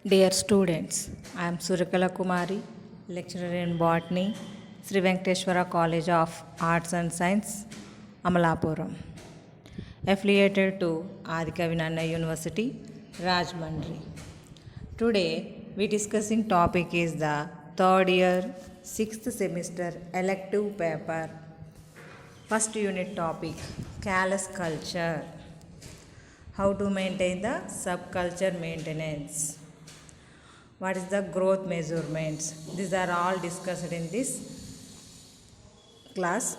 Dear students, I am Surakala Kumari, lecturer in botany, Sri Venkateshwara College of Arts and Science, Amalapuram, affiliated to Adikavinana University, Rajmundry. Today, we discussing topic is the third year, 6th semester elective paper. First unit topic, callus culture. How to maintain the subculture maintenance. What is the growth measurements? These are all discussed in this class.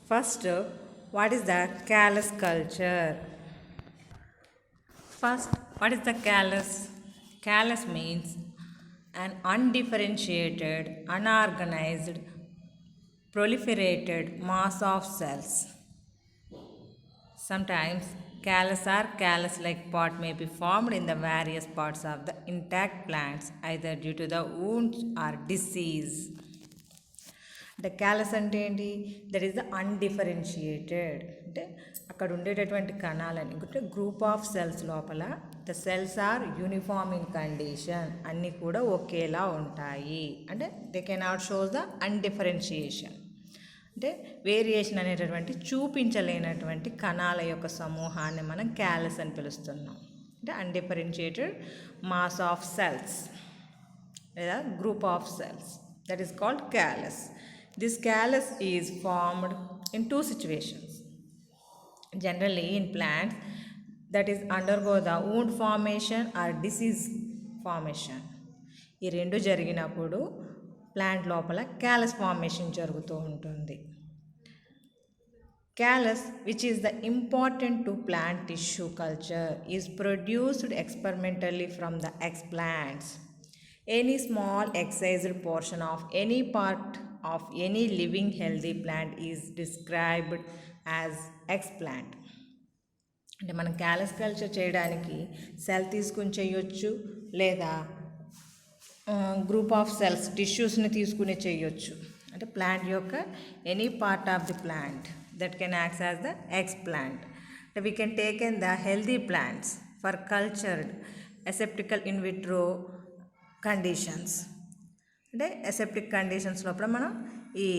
First, what is the callus culture? First, what is the callus? Callus means an undifferentiated, unorganized, proliferated mass of cells. Sometimes callus or callus-like pot may be formed in the various parts of the intact plants either due to the wounds or disease. The callus అంటే ఏంటి? That is the undifferentiated, అంటే అక్కడ ఉండేటటువంటి కణాలని అంటే group of cells లోపల the cells are uniform in condition, అన్నీ కూడా ఒకేలా ఉంటాయి. అంటే they cannot shows the undifferentiation, అంటే వేరియేషన్ అనేటటువంటి చూపించలేనటువంటి కణాల యొక్క సమూహాన్ని మనం క్యాలస్ అని పిలుస్తున్నాం. అంటే అన్డిఫరెన్షియేటెడ్ మాస్ ఆఫ్ సెల్స్ లేదా group of cells, that is called callus. This callus is formed in two situations. Generally in plants that is undergo the wound formation are disease formation. ఈ రెండు జరిగినప్పుడు plant లోపల callus formation జరుగుతూ ఉంటుంది. Callus, which is the important to plant tissue culture, is produced experimentally from the explants. Any small excised portion of any part of any living healthy plant is described as explant. అంటే మనం callus culture చేయడానికి cell తీసుకుని చేయొచ్చు, లేదా group of cells టిష్యూస్ని తీసుకుని చేయొచ్చు. అంటే plant యొక్క any part of the plant that can act as the explant. We can take in the healthy plants for cultured aseptical in vitro conditions. అంటే aseptic conditions లోపల మనం ఈ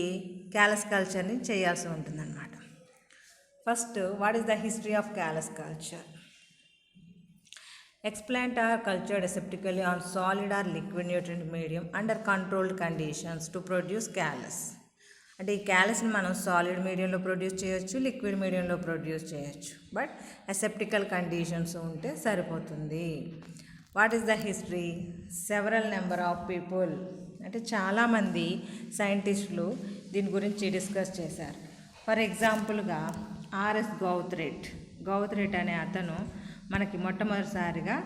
క్యాలస్ కల్చర్ని చేయాల్సి ఉంటుందన్నమాట. First, what is the history of callus culture? Explant are cultured aseptically on solid or liquid nutrient medium under controlled conditions to produce callus. అంటే ఈ క్యాలస్ని మనం సాలిడ్ మీడియంలో ప్రొడ్యూస్ చేయొచ్చు, లిక్విడ్ మీడియంలో ప్రొడ్యూస్ చేయొచ్చు, బట్ అసెప్టికల్ కండిషన్స్ ఉంటే సరిపోతుంది. What is the history? Several number of people, అంటే చాలామంది సైంటిస్టులు దీని గురించి డిస్కస్ చేశారు. ఫర్ ఎగ్జాంపుల్గా ఆర్ఎస్ గౌత్రెట్ అనే అతను మనకి మొట్టమొదటిసారిగా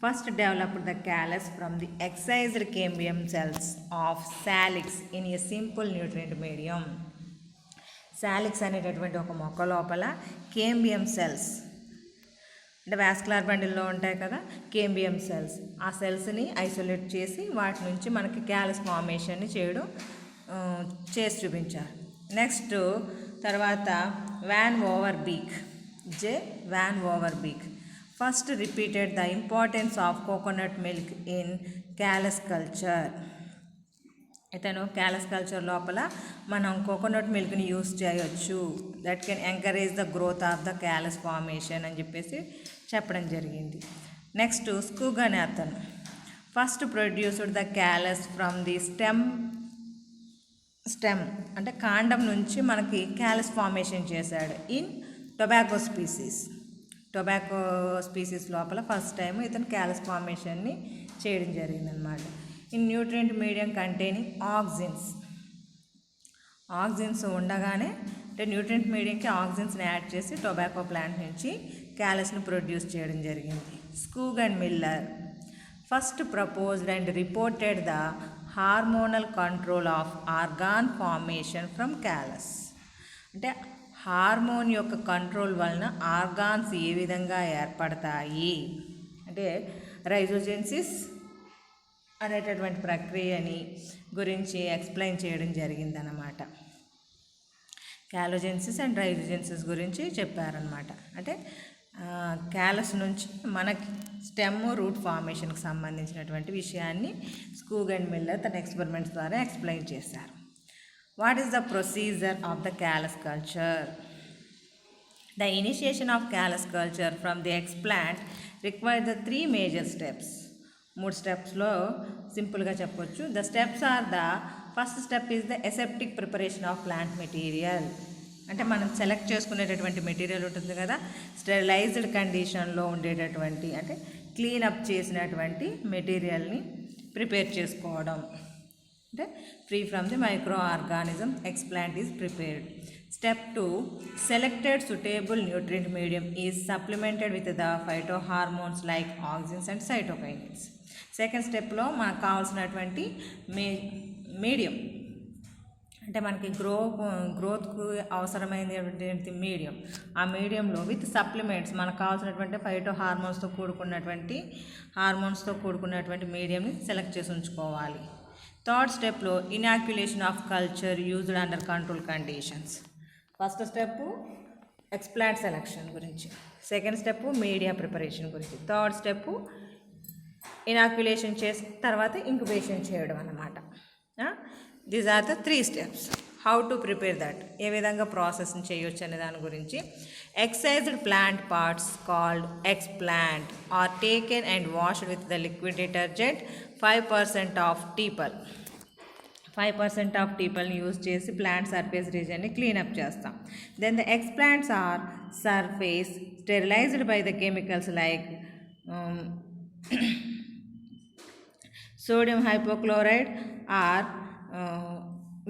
first developed the callus from the excised cambium cells of salix in a simple nutrient medium. సాలిక్స్ అనేటటువంటి ఒక మొక్క లోపల కేంబియం సెల్స్, అంటే వాస్కులర్ బండిల్లో ఉంటాయి కదా కేంబియం సెల్స్, ఆ సెల్స్ని ఐసోలేట్ చేసి వాటి నుంచి మనకి క్యాలస్ ఫార్మేషన్ని చేసి చూపించారు. నెక్స్ట్ తర్వాత van Overbeek first repeated the importance of coconut milk in callus culture. ఇతను క్యాలస్ కల్చర్ లోపల మనం కోకోనట్ మిల్క్ని యూస్ చేయొచ్చు, that can encourage the growth of the callus formation అని చెప్పేసి చెప్పడం జరిగింది. నెక్స్ట్ స్కూగ్ అనే అతను first produced the callus from the stem అంటే కాండం నుంచి మనకి క్యాలస్ ఫార్మేషన్ చేశాడు ఇన్ టొబాకో స్పీసీస్ లోపల ఫస్ట్ టైం ఇతను క్యాలస్ ఫార్మేషన్ని చేయడం జరిగిందనమాట. In nutrient medium containing auxins ఉండగానే అంటే న్యూట్రియంట్ మీడియంకి ఆక్సిన్స్ని యాడ్ చేసి టొబాకో ప్లాంట్ నుంచి క్యాలస్ని ప్రొడ్యూస్ చేయడం జరిగింది. Skoog and Miller first proposed and reported the hormonal control of organ formation from callus. అంటే హార్మోన్ యొక్క కంట్రోల్ వలన ఆర్గాన్స్ ఏ విధంగా ఏర్పడతాయి అంటే రైజోజెన్సిస్ అనేటటువంటి ప్రక్రియని గురించి ఎక్స్ప్లెయిన్ చేయడం జరిగిందనమాట. క్యాలోజెన్సిస్ అండ్ రైజోజెన్సిస్ గురించి చెప్పారనమాట. అంటే క్యాలస్ నుంచి మనకి స్టెమ్ రూట్ ఫార్మేషన్కి సంబంధించినటువంటి విషయాన్ని స్కూగ్ అండ్ మిల్లర్ తన ఎక్స్పెరిమెంట్స్ ద్వారా ఎక్స్ప్లెయిన్ చేశారు. What is the procedure of the callus culture? The initiation of callus culture from the explant requires the 3 major steps. 3 స్టెప్స్లో సింపుల్గా చెప్పొచ్చు. The steps are the first step is the aseptic preparation of plant material. అంటే మనం select చేసుకునేటటువంటి material ఉంటుంది కదా, sterilised కండిషన్లో ఉండేటటువంటి అంటే క్లీనప్ చేసినటువంటి మెటీరియల్ని ప్రిపేర్ చేసుకోవడం. అంటే free from the micro organism explant is prepared. Step 2, selected suitable nutrient medium is supplemented with the phytohormones like auxins and cytokinins. Second స్టెప్లో మనకు కావాల్సినటువంటి మీడియం అంటే మనకి గ్రోత్కు అవసరమైనటువంటి మీడియం, ఆ మీడియంలో విత్ సప్లిమెంట్స్ మనకు కావాల్సినటువంటి హార్మోన్స్తో కూడుకున్నటువంటి మీడియంని సెలెక్ట్ చేసి ఉంచుకోవాలి. థర్డ్ స్టెప్లో inoculation of culture used under control conditions. First step explant selection గురించి, సెకండ్ స్టెప్ మీడియా ప్రిపరేషన్ గురించి, థర్డ్ స్టెప్ ఇనాక్యులేషన్ చేసి తర్వాత ఇంక్యుబేషన్ చేయడం అన్నమాట. These are the 3 steps. How to prepare that, ఏ విధంగా ప్రాసెస్ని చేయొచ్చు అనే దాని గురించి. Excised plant parts called explant are taken and washed with the liquid detergent 5% of Teepol. 5% of టీపల్ని యూజ్ చేసి ప్లాంట్ సర్ఫేస్ రీజన్ని క్లీనప్ చేస్తాం. Then the explants are surface sterilized by the chemicals like sodium hypochloride or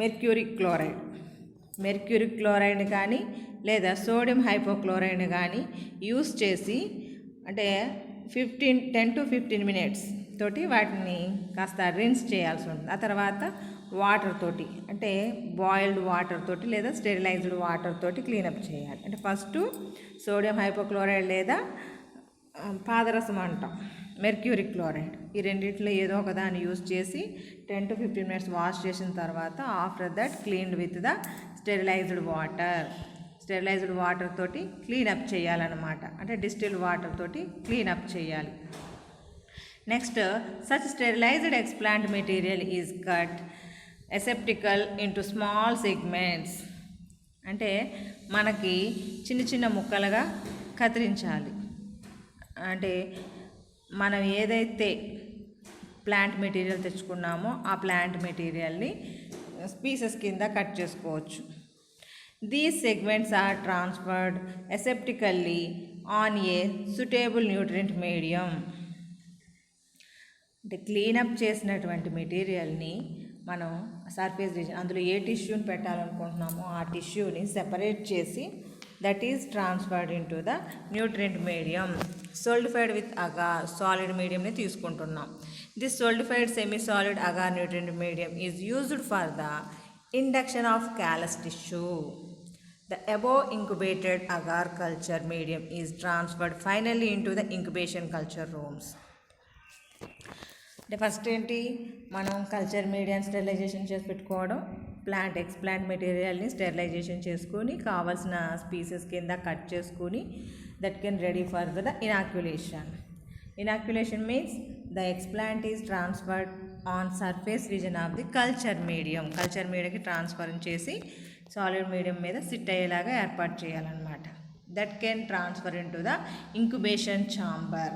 mercuric chloride కానీ లేదా sodium hypochlorite కానీ use చేసి అంటే 10 to 15 minutes తోటి వాటిని కాస్త రిన్స్ చేయాల్సి ఉంటుంది. ఆ తర్వాత వాటర్ తోటి అంటే బాయిల్డ్ వాటర్ తోటి లేదా స్టెరిలైజ్డ్ వాటర్ తోటి క్లీనప్ చేయాలి. అంటే ఫస్ట్ సోడియం హైపోక్లోరైడ్ లేదా పాదరసం అంటాం, మెర్క్యూరిక్ క్లోరైడ్, ఈ రెండింటిలో ఏదో ఒక దాన్ని యూజ్ చేసి 10 to 15 minutes వాష్ చేసిన తర్వాత after that cleaned with the sterilized water తోటి క్లీనప్ చేయాలన్నమాట. అంటే డిస్టిల్డ్ వాటర్ తోటి క్లీనప్ చేయాలి. Next, such sterilized explant material is cut aseptical into small segments. అంటే మనకి చిన్న చిన్న ముక్కలుగా కత్తిరించాలి. అంటే మనం ఏదైతే ప్లాంట్ మెటీరియల్ తెచ్చుకున్నామో ఆ ప్లాంట్ మెటీరియల్ని పీసెస్ కింద కట్ చేసుకోవచ్చు. These segments are transferred aseptically on a suitable nutrient medium. అంటే క్లీనప్ చేసినటువంటి మెటీరియల్ని మనం సర్ఫేస్ రీజన్ అందులో ఏ టిష్యూని పెట్టాలనుకుంటున్నామో ఆ టిష్యూని సెపరేట్ చేసి that is transferred in to the nutrient medium. Solidified with agar solid మీడియంని తీసుకుంటున్నాం. This solidified semi solid agar nutrient medium is used for the induction of callus tissue. The above incubated agar culture medium is transferred finally into the incubation culture rooms. అంటే first ఏంటి, మనం culture medium sterilisation చేసి పెట్టుకోవడం, explant మెటీరియల్ని sterilisation చేసుకుని కావాల్సిన species కింద cut చేసుకుని that can ready for the inoculation. Inoculation means the explant is transferred on surface region of the culture medium. Culture మీడియంకి ట్రాన్స్ఫర్ చేసి సాలిడ్ మీడియం మీద సిట్ అయ్యేలాగా ఏర్పాటు చేయాలన్నమాట. That can transfer in to the incubation chamber.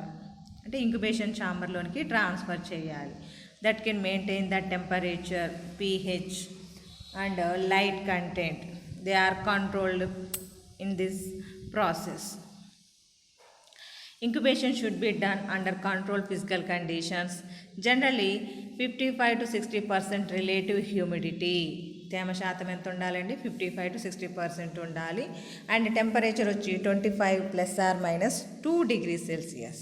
అంటే incubation ఛాంబర్లోనికి transfer చేయాలి. That can maintain the temperature, pH and light content. They are controlled in this process. Incubation should be done under controlled physical conditions, generally 55 to 60% relative humidity. తేమ శాతం ఎంత ఉండాలండి? 55 to 60% ఉండాలి. And temperature వచ్చి 25 ± 2 degrees Celsius.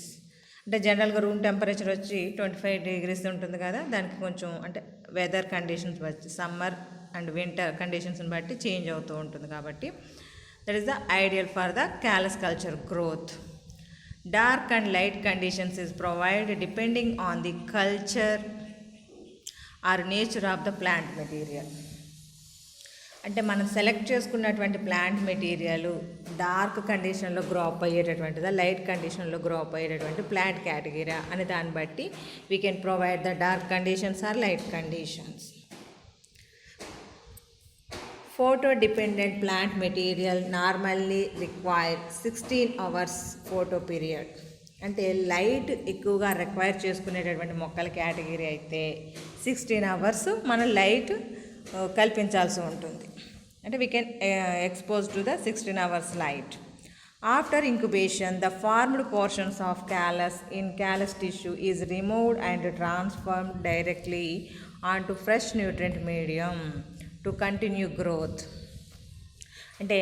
అంటే జనరల్గా room temperature వచ్చి 25 degrees ఉంటుంది కదా, దానికి కొంచెం అంటే వెదర్ కండిషన్స్ బట్టి సమ్మర్ అండ్ వింటర్ కండిషన్స్ని బట్టి చేంజ్ అవుతూ ఉంటుంది కాబట్టి that is the ideal for the callus culture growth. Dark and light conditions is provided depending on the culture or nature of the plant material. అంటే మనం select చేసుకున్నటువంటి plant material dark కండిషన్లో grow up అయ్యేటటువంటిదా, light కండిషన్లో grow up అయ్యేటటువంటి plant category అనే దాన్ని బట్టి we can provide the dark conditions or light conditions. Photo dependent plant material normally require 16 hours photo period. అంటే లైట్ ఎక్కువగా రిక్వైర్ చేసుకునేటటువంటి మొక్కల కేటగిరీ అయితే 16 hours మనం లైట్ కల్పించాల్సి ఉంటుంది. అంటే we can expose to the 16 hours light. After incubation, the formed portions of callus in callus tissue is removed and transformed directly onto fresh nutrient medium to continue growth. అంటే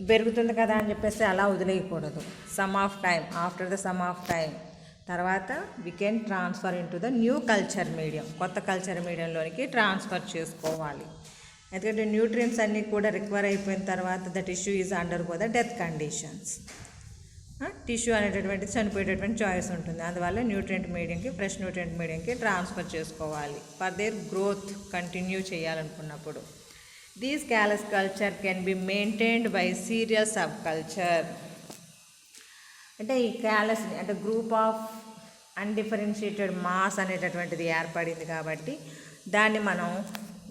పెరుగుతుంది కదా అని చెప్పేసి అలా వదిలేయకూడదు. Some of time, after the some of time తర్వాత we can transfer in to the new culture medium, కొత్త culture మీడియంలోనికి ట్రాన్స్ఫర్ చేసుకోవాలి. ఎందుకంటే న్యూట్రియంట్స్ అన్నీ కూడా రిక్వైర్ అయిపోయిన తర్వాత the tissue is undergo the death conditions. Tissue అనేటటువంటి చనిపోయేటటువంటి చాయిస్ ఉంటుంది. అందువల్ల న్యూట్రియంట్ మీడియంకి, ఫ్రెష్ న్యూట్రియంట్ మీడియంకి ట్రాన్స్ఫర్ చేసుకోవాలి ఫర్ దేర్ గ్రోత్ కంటిన్యూ చేయాలనుకున్నప్పుడు. These callus culture can be maintained by serial sub culture. అంటే ఈ క్యాలస్ని అంటే గ్రూప్ ఆఫ్ అన్డిఫరెన్షియేటెడ్ మాస్ అనేటటువంటిది ఏర్పడింది కాబట్టి దాన్ని మనం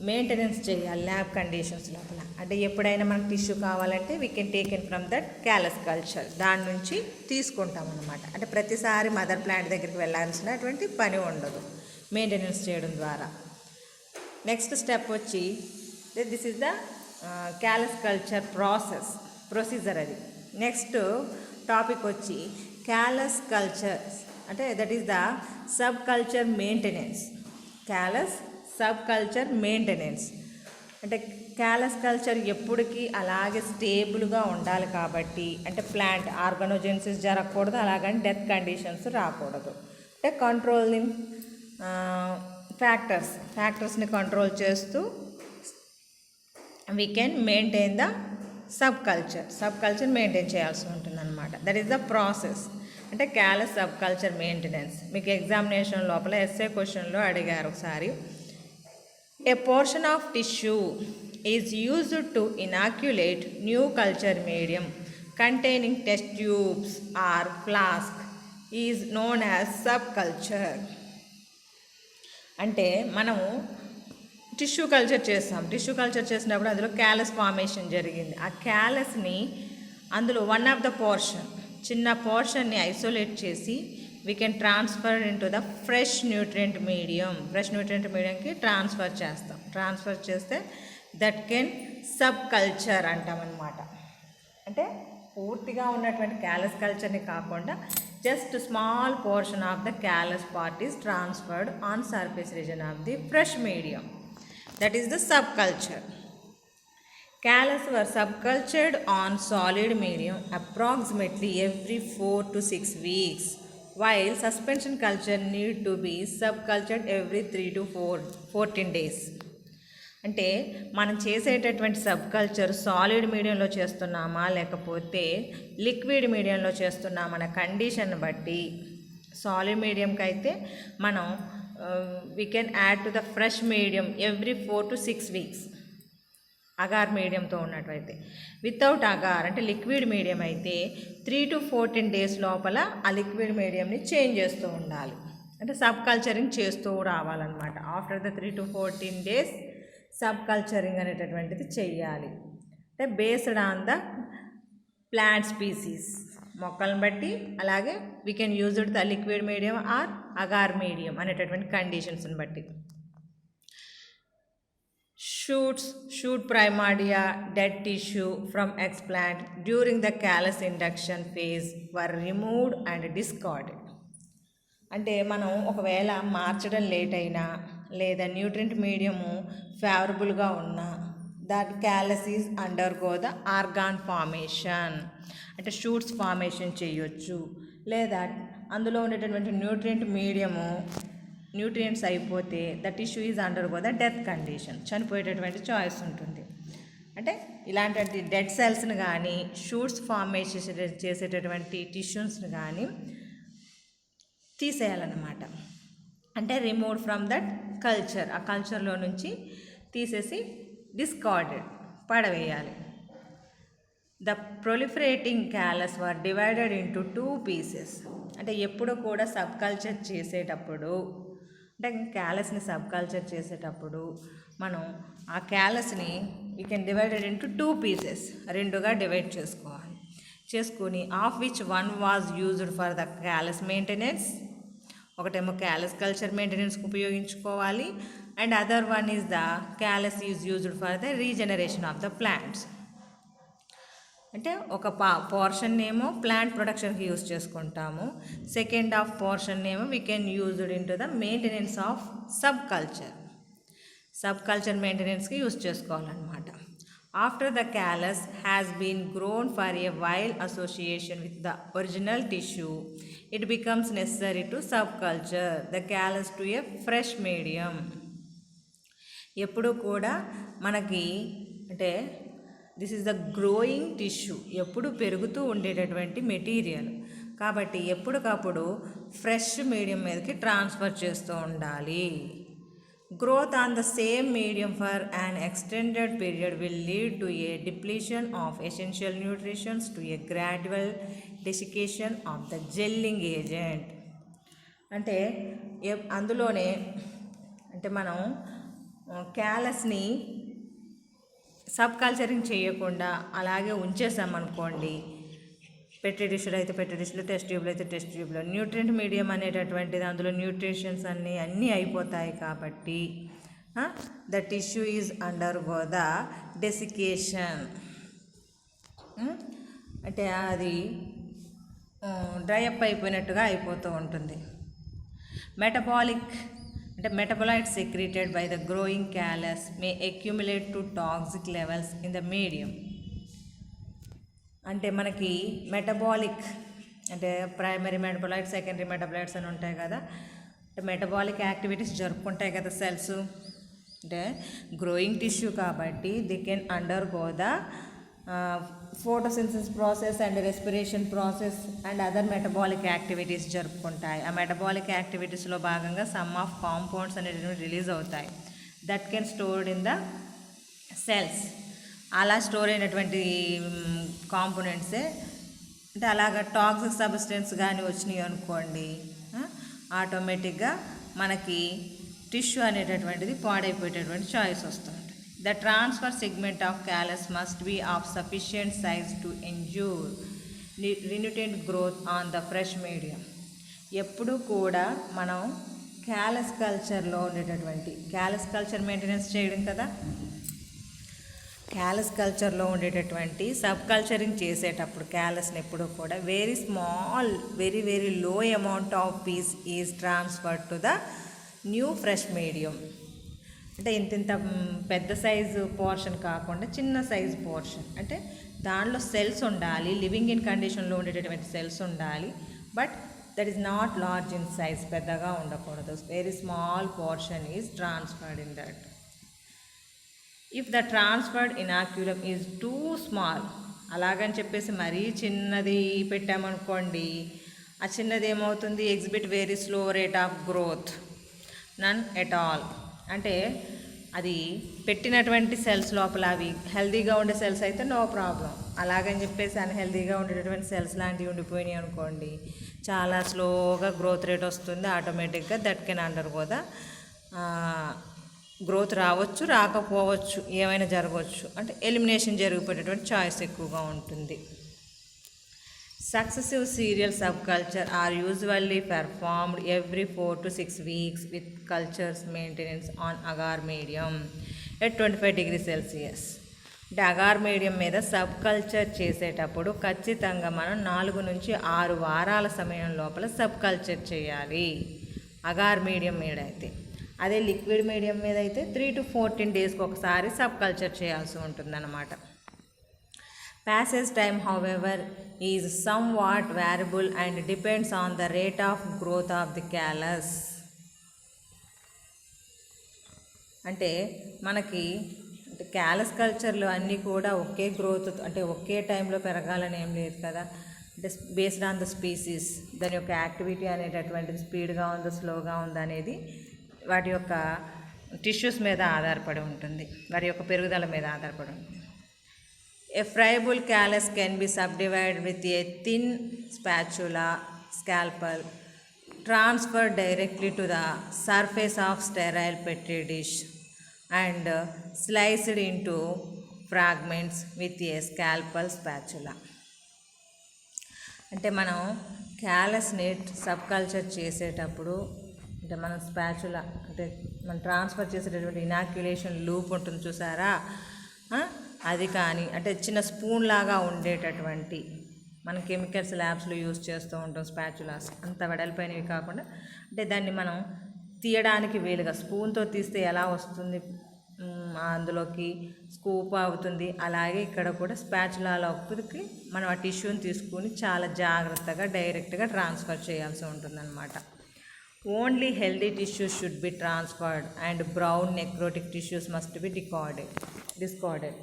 మెయింటెనెన్స్ చేయాలి ల్యాబ్ కండిషన్స్ లోపల. అంటే ఎప్పుడైనా మనకు టిష్యూ కావాలంటే we can taken from that callus culture, దాని నుంచి తీసుకుంటాం అన్నమాట. అంటే ప్రతిసారి మదర్ ప్లాంట్ దగ్గరికి వెళ్ళాల్సినటువంటి పని ఉండదు మెయింటెనెన్స్ చేయడం ద్వారా. నెక్స్ట్ స్టెప్ వచ్చి this is the callus culture procedure అది. నెక్స్ట్ టాపిక్ వచ్చి క్యాలస్ కల్చర్స్, అంటే that is the sub culture maintenance. Callus sub culture maintenance అంటే క్యాలస్ కల్చర్ ఎప్పటికీ అలాగే స్టేబుల్గా ఉండాలి కాబట్టి, అంటే ప్లాంట్ ఆర్గనోజెన్సిస్ జరగకూడదు, అలాగని డెత్ కండిషన్స్ రాకూడదు. అంటే కంట్రోలింగ్ ఫ్యాక్టర్స్ని కంట్రోల్ చేస్తూ we can maintain the sub culture maintain చేయాల్సి ఉంటుంది అనమాట. That is the process. అంటే క్యాలస్ సబ్ కల్చర్ మెయింటెనెన్స్. మీకు ఎగ్జామినేషన్ లోపల ఎస్ఏ క్వశ్చన్లో అడిగారు ఒకసారి. A portion of tissue is used to inoculate new culture medium containing test tubes or flask is known as subculture. అంటే మనము టిష్యూ కల్చర్ చేసినప్పుడు అందులో క్యాలస్ ఫార్మేషన్ జరిగింది. ఆ క్యాలస్ని అందులో వన్ ఆఫ్ ద పోర్షన్, చిన్న పోర్షన్ని ఐసోలేట్ చేసి we can transfer into the fresh nutrient mediumకి ట్రాన్స్ఫర్ చేస్తే దట్ కెన్ సబ్ కల్చర్ అంటాం అన్నమాట. అంటే పూర్తిగా ఉన్నటువంటి క్యాలస్ కల్చర్ని కాకుండా just small portion of the callus part is transferred on surface region of the fresh medium, that is the subculture. Callus were subcultured on solid medium approximately every 4 to 6 weeks. While suspension culture need to be subcultured every 3 to 14 days. అంటే మనం చేసేటటువంటి sub culture solid మీడియంలో చేస్తున్నామా లేకపోతే liquid మీడియంలో చేస్తున్నామా అనే condition బట్టి, సాలిడ్ మీడియంకి అయితే మనం we can add to the fresh medium every 4 to 6 weeks. Agar మీడియంతో ఉన్నట్టయితే, వితౌట్ అగార్ అంటే లిక్విడ్ మీడియం అయితే 3 to 14 days లోపల ఆ లిక్విడ్ మీడియంని చేంజ్ చేస్తూ ఉండాలి. అంటే సబ్ కల్చరింగ్ చేస్తూ రావాలన్నమాట. After the 3 to 14 days sub culturing అనేటటువంటిది చెయ్యాలి. అంటే based on the plant species, మొక్కలను బట్టి, అలాగే we can use it the liquid medium are agar medium అనేటటువంటి కండిషన్స్ని బట్టి. Shoot primordia, dead tissue from explant during the callus induction phase were removed and discarded. అంటే మనం ఒకవేళ మార్చడం లేట్ అయినా లేదా న్యూట్రియంట్ మీడియము ఫేవరబుల్గా ఉన్నా that callus is undergo the organ formation. అంటే షూట్స్ ఫార్మేషన్ చేయొచ్చు, లేదా అందులో ఉండేటటువంటి న్యూట్రియంట్ మీడియము న్యూట్రియంట్స్ అయిపోతే the tissue is undergo the death condition, చనిపోయేటటువంటి చాయిస్ ఉంటుంది. అంటే ఇలాంటి డెడ్ సెల్స్ని కానీ షూట్స్ ఫార్మేషన్ చేసేటటువంటి టిష్యూస్ని కానీ తీసేయాలన్నమాట. అంటే రిమూవ్ ఫ్రమ్ దట్ కల్చర్, ఆ కల్చర్లో నుంచి తీసేసి డిస్కార్డెడ్ పడవేయాలి. The proliferating callus were divided into 2 pieces. అంటే ఎప్పుడు కూడా సబ్ కల్చర్ చేసేటప్పుడు, అంటే క్యాలస్ని సబ్ కల్చర్ చేసేటప్పుడు మనం ఆ క్యాలస్ని we can divided into 2 pieces, రెండుగా డివైడ్ చేసుకొని of which one was used for the callus maintenance. ఒకటేమో క్యాలస్ కల్చర్ మెయింటెనెన్స్కి ఉపయోగించుకోవాలి, and other one is the callus is used for the regeneration of the plants. అంటే ఒక portion ఏమో plant ప్రొడక్షన్కి use చేసుకుంటాము, సెకండ్ హాఫ్ పోర్షన్ ఏమో we can used in to the maintenance of subculture మెయింటెనెన్స్కి use చేసుకోవాలన్నమాట. After the callus has been grown for a while association with the original tissue, it becomes necessary to sub culture the callus to a fresh medium. ఎప్పుడు కూడా మనకి అంటే this is the growing tissue, ఎప్పుడు పెరుగుతూ ఉండేటటువంటి material కాబట్టి ఎప్పటికప్పుడు fresh medium మీదకి ట్రాన్స్ఫర్ చేస్తూ ఉండాలి. Growth on the same medium for an extended period will lead to a depletion of essential nutrients to a gradual desiccation of the gelling agent. అంటే అందులోనే అంటే మనం క్యాలస్ని సబ్ కల్చరింగ్ చేయకుండా అలాగే ఉంచేసామనుకోండి, పెట్టే డిష్లో అయితే పెట్టే డిష్లో, టెస్ట్ ట్యూబ్లో అయితే టెస్ట్ ట్యూబ్లో, న్యూట్రియంట్ మీడియం అనేటటువంటిది అందులో న్యూట్రిషన్స్ అన్నీ అయిపోతాయి కాబట్టి the tissue is undergo the desiccation. అంటే అది డ్రై అప్ అయిపోయినట్టుగా అయిపోతూ ఉంటుంది. Metabolites secreted by the growing callus may accumulate to toxic levels in the medium. అంటే మనకి మెటబాలిక్ అంటే ప్రైమరీ మెటబాలైట్స్, సెకండరీ మెటబాలైట్స్ అని ఉంటాయి కదా. అంటే మెటబాలిక్ యాక్టివిటీస్ జరుపుకుంటాయి కదా సెల్స్. అంటే గ్రోయింగ్ టిష్యూ కాబట్టి they can undergo the photosynthesis process and respiration process and other metabolic activities జరుపుకుంటాయి. ఆ మెటబాలిక్ యాక్టివిటీస్లో భాగంగా సమ్ ఆఫ్ కాంపౌండ్స్ అనేవి రిలీజ్ అవుతాయి that can stored in the cells. అలా స్టోర్ అయినటువంటి కాంపోనెంట్సే అంటే అలాగ టాక్సిక్ సబ్స్టెన్స్ కానీ వచ్చినాయి అనుకోండి, ఆటోమేటిక్గా మనకి టిష్యూ అనేటటువంటిది పాడైపోయేటటువంటి చాయిస్ వస్తుంది. The transfer segment of callus must be of sufficient size to ensure renewed growth on the fresh medium. ఎప్పుడు కూడా మనం క్యాలస్ కల్చర్లో ఉండేటటువంటి క్యాలస్ కల్చర్ మెయింటెనెన్స్ చేయడం కదా, క్యాలస్ కల్చర్లో ఉండేటటువంటి సబ్ కల్చరింగ్ చేసేటప్పుడు క్యాలస్ని ఎప్పుడు కూడా very small very low amount of piece is transferred to the new fresh medium. అంటే ఇంత పెద్ద సైజు పోర్షన్ కాకుండా చిన్న సైజు పోర్షన్, అంటే దానిలో సెల్స్ ఉండాలి, లివింగ్ ఇన్ కండిషన్లో ఉండేటటువంటి సెల్స్ ఉండాలి, but that is not large in size, పెద్దగా ఉండకూడదు. Very small portion is transferred in that. If the transferred inoculum is too small, అలాగని చెప్పేసి మరీ చిన్నది పెట్టామనుకోండి, ఆ చిన్నది ఏమవుతుంది, exhibit very slow rate of growth, none at all. అంటే అది పెట్టినటువంటి సెల్స్ లోపల అవి హెల్తీగా ఉండే సెల్స్ అయితే నో ప్రాబ్లం, అలాగని చెప్పేసి అన్హెల్తీగా ఉండేటటువంటి సెల్స్ లాంటివి ఉండిపోయినాయి అనుకోండి, చాలా స్లోగా గ్రోత్ రేట్ వస్తుంది. ఆటోమేటిక్గా that can undergo the growth రావచ్చు, రాకపోవచ్చు, ఏమైనా జరగవచ్చు. అంటే ఎలిమినేషన్ జరిగిపోయేటటువంటి చాయిస్ ఎక్కువగా ఉంటుంది. Successive serial subculture are usually performed every 4 to 6 weeks with cultures maintenance on agar medium at 25 degrees Celsius. అంటే అగార్ మీడియం మీద సబ్ కల్చర్ చేసేటప్పుడు ఖచ్చితంగా మనం 4 నుంచి 6 వారాల సమయం లోపల సబ్ కల్చర్ చేయాలి అగార్ మీడియం మీద అయితే. అదే లిక్విడ్ మీడియం మీద అయితే 3 to 14 డేస్కి ఒకసారి సబ్ కల్చర్ చేయాల్సి ఉంటుందన్నమాట. Passage time, however, is somewhat variable and depends on the rate of growth of the callus. అంటే మనకి క్యాలస్ కల్చర్లో అన్నీ కూడా ఒకే గ్రోత్ అంటే ఒకే టైంలో పెరగాలని ఏం లేదు కదా. అంటే బేస్డ్ ఆన్ ద స్పీసీస్, దాని యొక్క యాక్టివిటీ అనేటటువంటిది స్పీడ్గా ఉందా స్లోగా ఉందా అనేది వాటి యొక్క టిష్యూస్ మీద ఆధారపడి ఉంటుంది, వాటి యొక్క పెరుగుదల మీద ఆధారపడి ఉంటుంది. A friable callus can be subdivided with a thin spatula, scalpel, transferred directly to the surface of sterile petri dish and sliced into fragments with a scalpel spatula. అంటే మనం క్యాలస్ని సబ్ కల్చర్ చేసేటప్పుడు అంటే మనం స్పాచులా అంటే మనం transfer చేసేటటువంటి inoculation loop ఉంటుంది చూసారా, అది కానీ అంటే చిన్న స్పూన్ లాగా ఉండేటటువంటి మనం కెమికల్స్ ల్యాబ్స్లో యూజ్ చేస్తూ ఉంటాం స్పాచులాస్, అంత వెడల్పోయినవి కాకుండా అంటే దాన్ని మనం తీయడానికి వీలుగా స్పూన్తో తీస్తే ఎలా వస్తుంది అందులోకి స్కూప్ అవుతుంది, అలాగే ఇక్కడ కూడా స్పాచులాలోకి మనం ఆ టిష్యూని తీసుకుని చాలా జాగ్రత్తగా డైరెక్ట్గా ట్రాన్స్ఫర్ చేయాల్సి ఉంటుందన్నమాట. Only healthy tissues should be transferred and brown necrotic tissues must be discarded.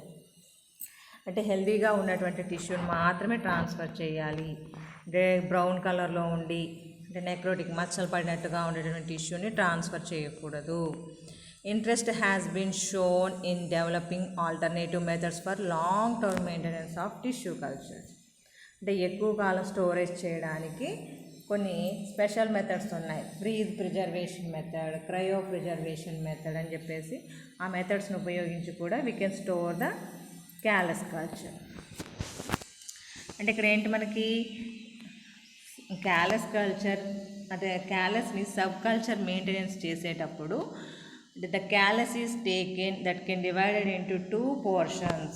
అంటే హెల్దీగా ఉన్నటువంటి టిష్యూని మాత్రమే ట్రాన్స్ఫర్ చేయాలి. అంటే బ్రౌన్ కలర్లో ఉండి అంటే నెక్రోటిక్ మచ్చలు పడినట్టుగా ఉండేటువంటి టిష్యూని ట్రాన్స్ఫర్ చేయకూడదు. Interest has been shown in developing alternative methods for long-term maintenance of tissue culture. అంటే ఎక్కువ కాలం స్టోరేజ్ చేయడానికి కొన్ని స్పెషల్ మెథడ్స్ ఉన్నాయి. Freeze preservation method, cryo preservation method అని చెప్పేసి ఆ మెథడ్స్ని ఉపయోగించి కూడా we can store the callus culture. అంటే ఇక్కడ ఏంటి మనకి క్యాలస్ కల్చర్ అంటే క్యాలస్ని సబ్ కల్చర్ మెయింటెనెన్స్ చేసేటప్పుడు the callus is taken that can divided into two portions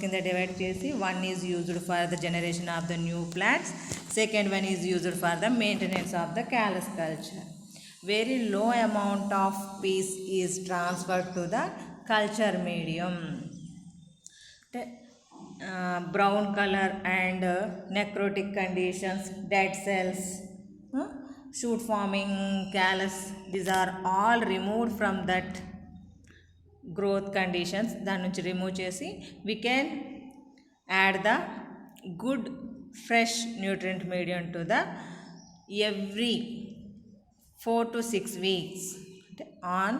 కింద డివైడ్ చేసి one is used for the generation of the new plants, second one is used for the maintenance of the callus culture. Very low amount of piece is transferred to the culture medium. Brown color and necrotic conditions, dead cells, shoot forming callus, these are all removed from that growth conditions. దాని నుంచి remove చేసి we can add the good fresh nutrient medium to the every 4 to 6 weeks. on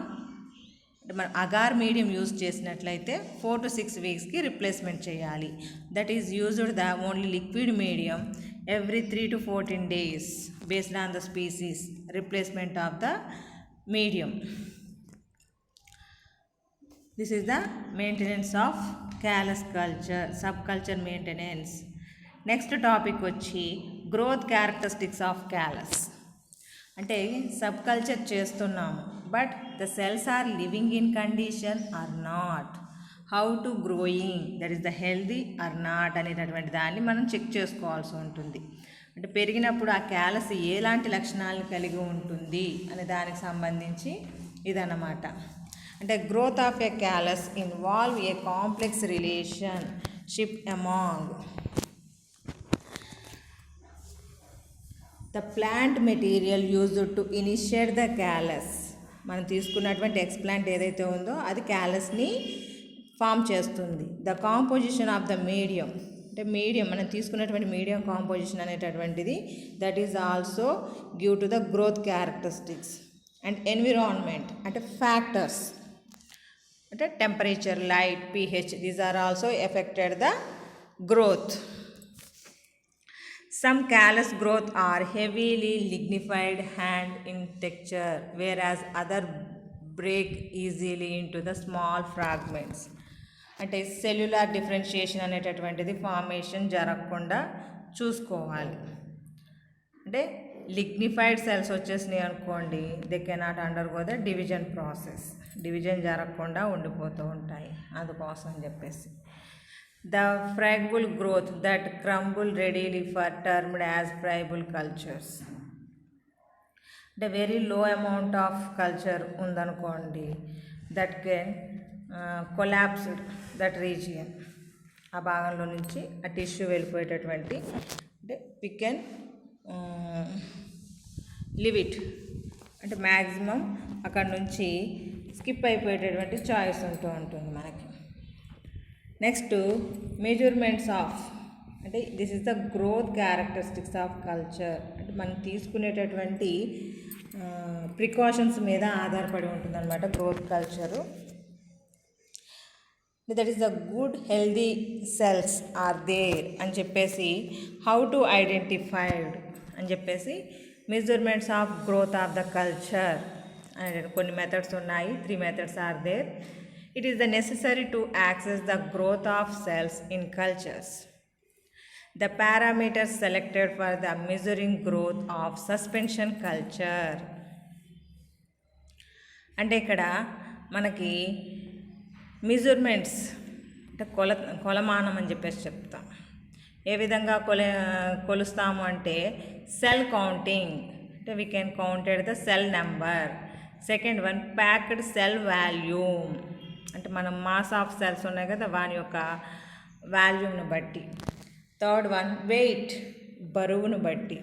మనం agar medium use చేసినట్లయితే 4 to 6 వీక్స్కి replacement చేయాలి. That is used the only liquid medium every 3 to 14 days based on the species, replacement of the medium. This is the maintenance of callus culture, subculture maintenance. Next topic వచ్చి growth characteristics of callus. అంటే sub culture చేస్తున్నాము but the cells are living in condition or not, how to growing, that is the healthy or not అనేటటువంటి దాన్ని మనం check చేసుకోవాల్సి ఉంటుంది. అంటే పెరిగినప్పుడు ఆ క్యాలస్ ఎలాంటి లక్షణాలను కలిగి ఉంటుంది అనే దానికి సంబంధించి ఇదన్నమాట. అంటే growth of a callus involve a complex relationship among the plant material used to initiate the callus. మనం తీసుకున్నటువంటి ఎక్స్ప్లాంట్ ఏదైతే ఉందో అది క్యాలస్ని ఫామ్ చేస్తుంది. The composition of the medium, అంటే మీడియం మనం తీసుకున్నటువంటి మీడియం కాంపోజిషన్ అనేటటువంటిది that is also give to the growth characteristics. And environment అంటే ఫ్యాక్టర్స్ అంటే temperature, light, pH, these are also affected the growth. Some callus growth are heavily lignified hand in texture, whereas other break easily into the small fragments. అంటే cellular differentiation అనేటటువంటిది formation జరగకుండా చూసుకోవాలి. అంటే lignified cells వచ్చేసినాయి అనుకోండి, they cannot undergo the division process, division జరగకుండా ఉండిపోతూ ఉంటాయి. అందుకోసం అని చెప్పేసి the fragile growth that crumble readily for termed as friable cultures. The very low amount of culture ఉందనుకోండి that can collapse that region, ఆ భాగంలో నుంచి ఆ టిష్యూ వెళ్ళిపోయేటటువంటి అంటే వి కెన్ లివ్ ఇట్ అంటే మ్యాక్సిమం అక్కడ నుంచి స్కిప్ అయిపోయేటటువంటి చాయిస్ ఉంటూ ఉంటుంది మనకి. నెక్స్ట్ మెజర్మెంట్స్ ఆఫ్ అంటే this is the growth characteristics of culture. అంటే మనం తీసుకునేటటువంటి ప్రికాషన్స్ మీద ఆధారపడి ఉంటుంది అనమాట growth culture. that is the good healthy cells are there అని చెప్పేసి how to identify అని చెప్పేసి measurements of growth of the culture అనే కొన్ని మెథడ్స్ ఉన్నాయి. 3 methods are there. It is the necessary to access the growth of cells in cultures. The parameters selected for the measuring growth of suspension culture. అంటే ఇక్కడ మనకి measurements అంటే కొలమానం అని చెప్పేసి చెప్తాం. ఏ విధంగా కొలుస్తాము అంటే సెల్ కౌంటింగ్, అంటే we can counted the cell number. Second one packed cell volume, అంటే మనం మాస్ ఆఫ్ సెల్స్ ఉన్నాయి కదా వాని యొక్క వాల్యూమ్ను బట్టి. థర్డ్ వన్ వెయిట్, బరువును బట్టి.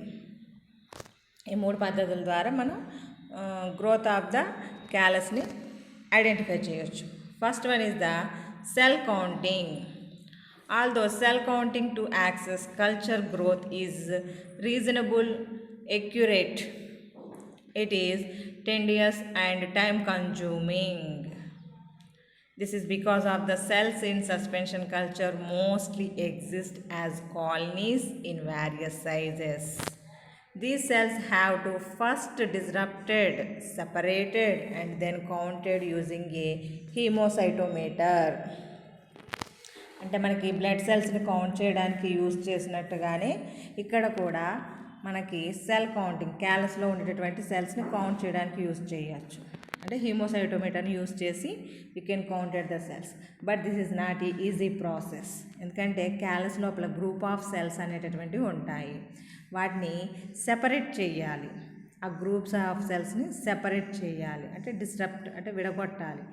ఈ 3 పద్ధతుల ద్వారా మనం గ్రోత్ ఆఫ్ ద క్యాలస్ని ఐడెంటిఫై చేయొచ్చు. First one is the cell counting. Although cell counting to access culture growth is reasonable accurate, it is tedious and time consuming. This is because of the cells in suspension culture mostly exist as colonies in various sizes. These cells have to first disrupted, separated and then counted using a hemocytometer. అంటే మనకి blood సెల్స్ని count చేయడానికి use చేసినట్టుగానే ఇక్కడ కూడా మనకి cell counting క్యాలస్లో ఉండేటటువంటి సెల్స్ని count చేయడానికి use చేయొచ్చు. అంటే హీమోసైటోమీటర్ని యూజ్ చేసి you can counted the cells. But this is not ఈ ఈజీ ప్రాసెస్. ఎందుకంటే క్యాలస్ లోపల గ్రూప్ ఆఫ్ సెల్స్ అనేటటువంటివి ఉంటాయి. వాటిని సెపరేట్ చేయాలి. ఆ గ్రూప్స్ ఆఫ్ సెల్స్ని సెపరేట్ చేయాలి, అంటే డిస్టర్బ్ అంటే విడగొట్టాలి.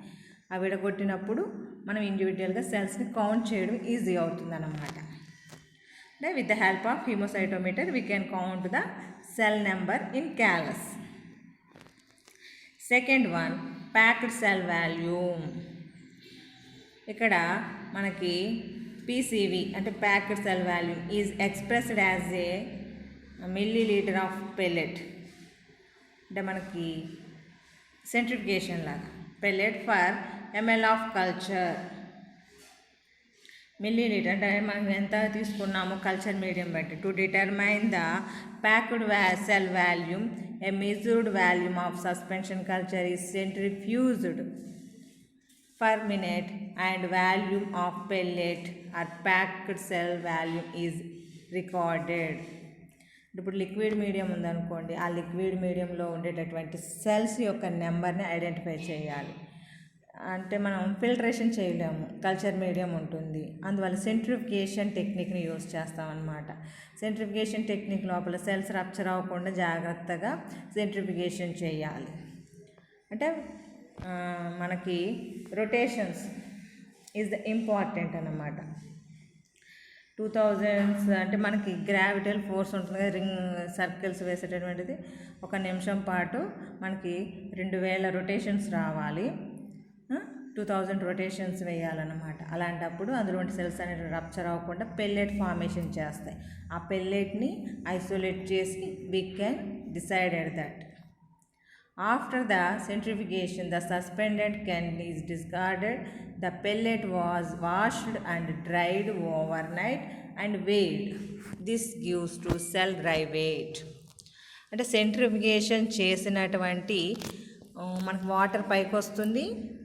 ఆ విడగొట్టినప్పుడు మనం ఇండివిజువల్గా సెల్స్ని కౌంట్ చేయడం ఈజీ అవుతుంది అన్నమాట. అంటే with the help of hemocytometer we can count the cell number in callus. Second one packed cell volume. ఇక్కడ మనకి పీసీవి అంటే packed cell volume is expressed as a millilitre of pellet. అంటే మనకి centrifugation లాగా pellet for ml of culture. Millilitre అంటే మనం ఎంత తీసుకున్నామో కల్చర్ మీడియం బట్టి. To determine the packed cell volume a measured volume of suspension culture is centrifuged per minute and volume of pellet or packed cell volume is recorded. ఇప్పుడు liquid medium ఉందనుకోండి, ఆ liquid మీడియంలో ఉండేటటువంటి cells యొక్క నెంబర్ని identify చేయాలి. అంటే మనం ఫిల్టరేషన్ చేయలేము, కల్చర్ మీడియం ఉంటుంది, అందువల్ల సెంట్రిఫికేషన్ టెక్నిక్ని యూజ్ చేస్తామన్నమాట. సెంట్రిఫికేషన్ టెక్నిక్ లోపల సెల్స్ రప్చర్ అవ్వకుండా జాగ్రత్తగా సెంట్రిఫికేషన్ చేయాలి. అంటే మనకి రొటేషన్స్ ఈజ్ ద ఇంపార్టెంట్ అన్నమాట. 2000s అంటే మనకి గ్రావిటల్ ఫోర్స్ ఉంటుంది కదా, రింగ్ సర్కిల్స్ వేసేటటువంటిది. 1 నిమిషం పాటు మనకి 2000 రొటేషన్స్ రావాలి, 2000 రొటేషన్స్ వేయాలన్నమాట. అలాంటప్పుడు అందులోని సెల్స్ అనేవి రప్చర్ అవ్వకుండా పెల్లెట్ ఫార్మేషన్ చేస్తాయి. ఆ పెల్లెట్ని ఐసోలేట్ చేసి we can decided that after the centrifugation the suspended can is discarded. The pellet was washed and dried overnight and weighed. This gives to cell dry weight. అంటే centrifugation చేసినటువంటి మనకు water పైకి వస్తుంది,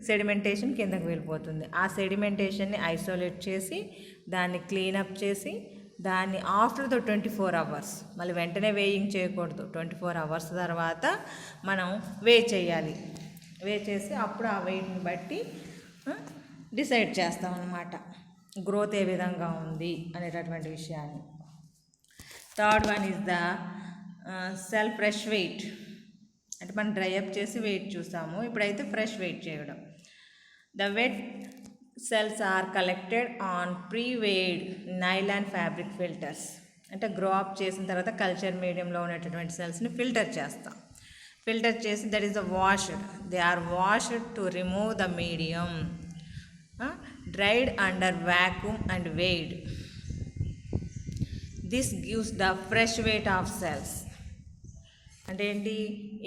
sedimentation కిందకి వెళ్ళిపోతుంది. ఆ సెడిమెంటేషన్ని isolate చేసి దాన్ని క్లీనప్ చేసి దాన్ని ఆఫ్టర్ ద 24 hours, మళ్ళీ వెంటనే వేయింగ్ చేయకూడదు, 24 hours తర్వాత మనం వే చేయాలి. వే చేసి అప్పుడు ఆ వెయిట్ని బట్టి డిసైడ్ చేస్తామన్నమాట గ్రోత్ ఏ విధంగా ఉంది అనేటటువంటి విషయాన్ని. Third one is the cell fresh weight. అంటే మనం డ్రై అప్ చేసి వెయిట్ చూస్తాము, ఇప్పుడైతే ఫ్రెష్ వెయిట్ చేయడం. The wet cells are collected on pre-weighed nylon fabric filters. అంటే గ్రో అప్ చేసిన తర్వాత కల్చర్ మీడియంలో ఉన్నటువంటి సెల్స్ని ఫిల్టర్ చేస్తాం. ఫిల్టర్ చేసి that is the washed. They are washed to remove the medium. Dried under vacuum and weighed. This gives the fresh weight of cells. అంటే ఏంటి,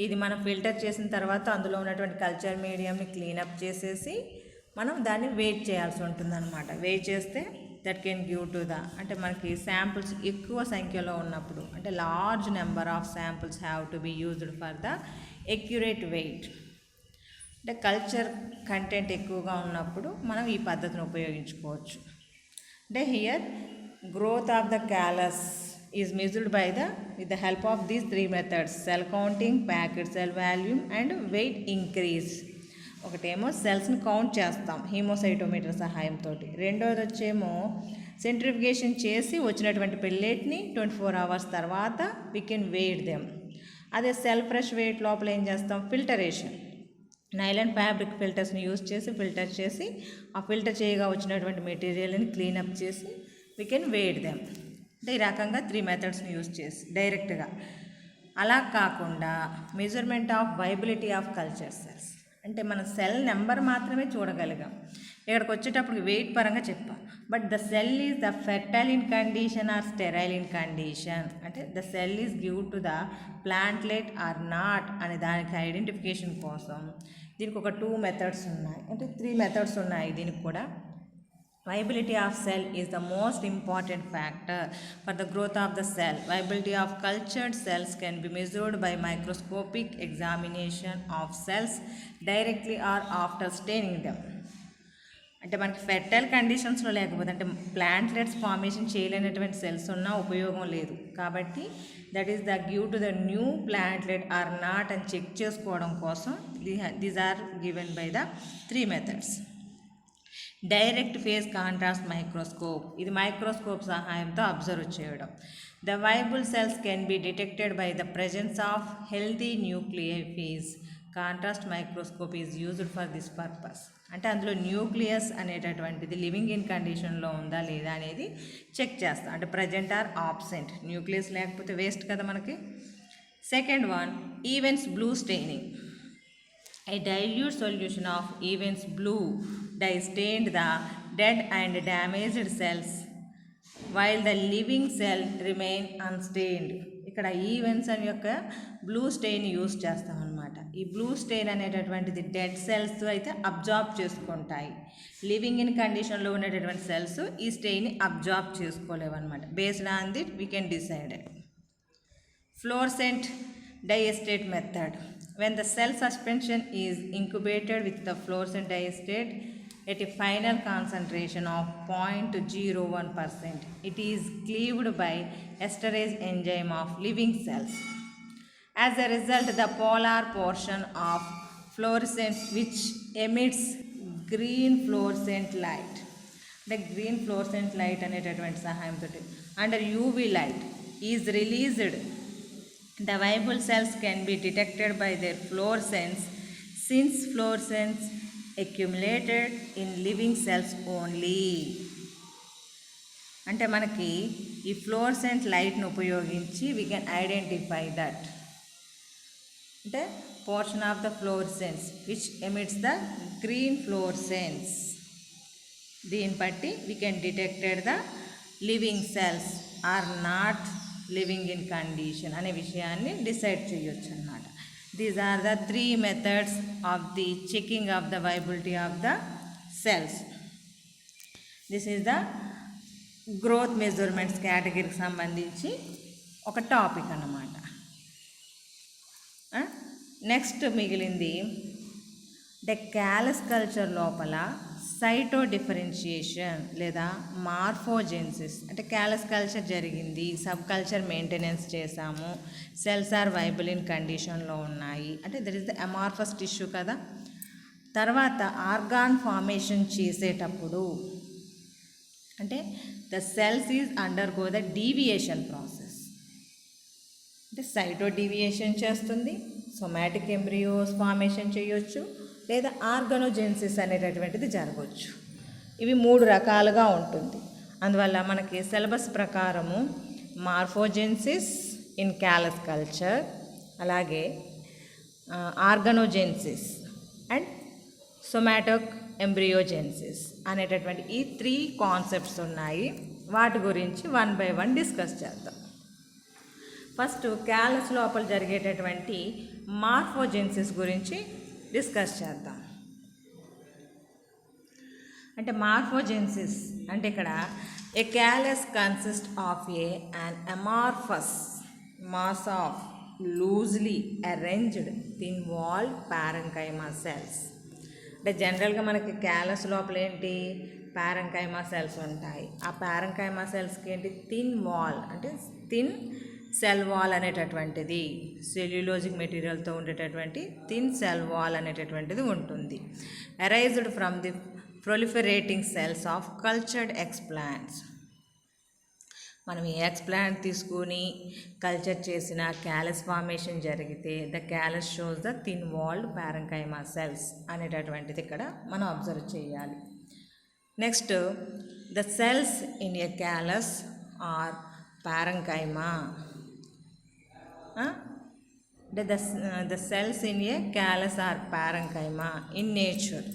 ఇది మనం ఫిల్టర్ చేసిన తర్వాత అందులో ఉన్నటువంటి కల్చర్ మీడియంని క్లీనప్ చేసేసి మనం దాన్ని వెయిట్ చేయాల్సి ఉంటుందన్నమాట. వెయిట్ చేస్తే that can give to the, అంటే మనకి శాంపుల్స్ ఎక్కువ సంఖ్యలో ఉన్నప్పుడు, అంటే large number of samples have to be used for the accurate weight. అంటే కల్చర్ కంటెంట్ ఎక్కువగా ఉన్నప్పుడు మనం ఈ పద్ధతిని ఉపయోగించుకోవచ్చు. అంటే here growth of the callus is measured by with the help of these 3 methods: cell counting, packet cell volume and weight increase. ఒకటేమో సెల్స్ని కౌంట్ చేస్తాం హీమోసైటోమీటర్ సహాయంతో, రెండోది వచ్చేమో సెంట్రిఫికేషన్ చేసి వచ్చినటువంటి పెల్లెట్ని 24 hours తర్వాత వీ కెన్ వెయిట్ దెమ్. అదే సెల్ ఫ్రెష్ వెయిట్ లోపల ఏం చేస్తాం, ఫిల్టరేషన్, నైలాన్ ఫ్యాబ్రిక్ ఫిల్టర్స్ని యూజ్ చేసి ఫిల్టర్ చేసి ఆ ఫిల్టర్ చేయగా వచ్చినటువంటి మెటీరియల్ని క్లీనప్ చేసి వీ కెన్ వెయిట్ దెమ్. అంటే ఈ రకంగా 3 మెథడ్స్ని యూజ్ చేసి డైరెక్ట్గా. అలా కాకుండా measurement of viability of culture cells, అంటే మన సెల్ నెంబర్ మాత్రమే చూడగలిగాం. ఇక్కడికి వచ్చేటప్పుడు వెయిట్ పరంగా చెప్పాం. But the cell is the fertile in condition or sterile in condition, అంటే the cell is give to the plantlet or not అనే దానికి ఐడెంటిఫికేషన్ కోసం దీనికి ఒక 2 మెథడ్స్ ఉన్నాయి, అంటే 3 మెథడ్స్ ఉన్నాయి దీనికి కూడా. Viability of cell is the most important factor for the growth of the cell. Viability of cultured cells can be measured by microscopic examination of cells directly or after staining them. అంటే మనకి fertile కండిషన్స్లో లేకపోతే అంటే ప్లాంట్లెట్స్ formation చేయలేనటువంటి cells ఉన్నా ఉపయోగం లేదు. కాబట్టి that is the give to the new plantlet or not అని చెక్ చేసుకోవడం కోసం these are given by the 3 methods. Direct phase contrast microscope, ఇది మైక్రోస్కోప్ సహాయంతో అబ్జర్వ్ చేయడం. The viable cells can be detected by the presence of healthy nuclei phase. Contrast microscope is used for this purpose. అంటే అందులో nucleus అనేటటువంటిది living in కండిషన్లో ఉందా లేదా అనేది చెక్ చేస్తాం. అంటే ప్రజెంట్ ఆర్ ఆబ్సెంట్, న్యూక్లియస్ లేకపోతే వేస్ట్ కదా మనకి. Second one, Evans blue staining. A dilute solution of Evans blue dye stained the dead and damaged cells while the living cell remain unstained. ఇక్కడ ఈవెన్స్ అని యొక్క బ్లూ స్టెయిన్ యూజ్ చేస్తాం అనమాట. ఈ blue stain అనేటటువంటిది డెడ్ సెల్స్ అయితే absorb చేసుకుంటాయి. Living in కండిషన్లో ఉండేటటువంటి సెల్స్ ఈ స్టెయిన్ని అబ్జార్బ్ చేసుకోలేవు అనమాట. Based on it we can decide. Fluorescent diastase method. When the cell suspension is incubated with the fluorescent diastase at a final concentration of 0.01%, it is cleaved by esterase enzyme of living cells. As a result, the polar portion of fluorescence which emits green fluorescent light, the green fluorescent light అనేటటువంటి సహాయంతో under UV light is released. The viable cells can be detected by their fluorescence since fluorescence accumulated in living cells only. అంటే మనకి ఈ fluorescent లైట్ను ఉపయోగించి we can identify that, అంటే portion of the fluorescence which emits the green fluorescence. దీన్ని బట్టి we can detected the living cells or not living in condition అనే విషయాన్ని డిసైడ్ చేయొచ్చు అన్నమాట. These are the 3 methods of the checking of the viability of the cells. This is the growth measurements కేటగిరీకి సంబంధించి ఒక topic అన్నమాట. Next మిగిలింది the callus culture లోపల సైటో డిఫరెన్షియేషన్ లేదా మార్ఫోజెన్సిస్. అంటే క్యాలస్ కల్చర్ జరిగింది, సబ్ కల్చర్ మెయింటెనెన్స్ చేసాము, సెల్స్ ఆర్ వైబుల్ ఇన్ కండిషన్లో ఉన్నాయి, అంటే that is the amorphous tissue కదా. తర్వాత ఆర్గాన్ ఫార్మేషన్ చేసేటప్పుడు అంటే the cells is undergo the deviation process. అంటే సైటో డీవియేషన్ చేస్తుంది, సొమాటిక్ ఎంబ్రియోస్ ఫార్మేషన్ చేయొచ్చు, లేదా ఆర్గనోజెన్సిస్ అనేటటువంటిది జరగవచ్చు. ఇవి 3 రకాలుగా ఉంటుంది. అందువల్ల మనకి సిలబస్ ప్రకారము మార్ఫోజెన్సిస్ ఇన్ క్యాలస్ కల్చర్, అలాగే ఆర్గనోజెన్సిస్ అండ్ సొమాటిక్ ఎంబ్రియోజెన్సిస్ అనేటటువంటి ఈ 3 కాన్సెప్ట్స్ ఉన్నాయి. వాటి గురించి 1 by 1 డిస్కస్ చేద్దాం. ఫస్ట్ క్యాలస్ లోపల జరిగేటటువంటి మార్ఫోజెన్సిస్ గురించి డిస్కస్ చేద్దాం. అంటే మార్ఫోజెన్సిస్ అంటే ఇక్కడ a callus consist of an amorphous mass of loosely arranged thin walled parenchyma cells. అంటే జనరల్గా మనకి క్యాలస్ లోపల ఏంటి పారెంకైమా సెల్స్ ఉంటాయి. ఆ పారెంకైమా సెల్స్కి ఏంటి థిన్ వాల్ అంటే థిన్ సెల్ వాల్ అనేటటువంటిది సెల్యులోజిక్ మెటీరియల్తో ఉండేటటువంటి థిన్ సెల్ వాల్ అనేటటువంటిది ఉంటుంది. Arised from the proliferating cells of cultured explants. మనం ఏ ఎక్స్ప్లాంట్ తీసుకుని కల్చర్ చేసిన క్యాలస్ ఫార్మేషన్ జరిగితే the callus shows the thin walled parenchyma cells అనేటటువంటిది ఇక్కడ మనం అబ్జర్వ్ చేయాలి. Next the cells in a callus are parenchyma. The cells in a callus are parenchyma in nature.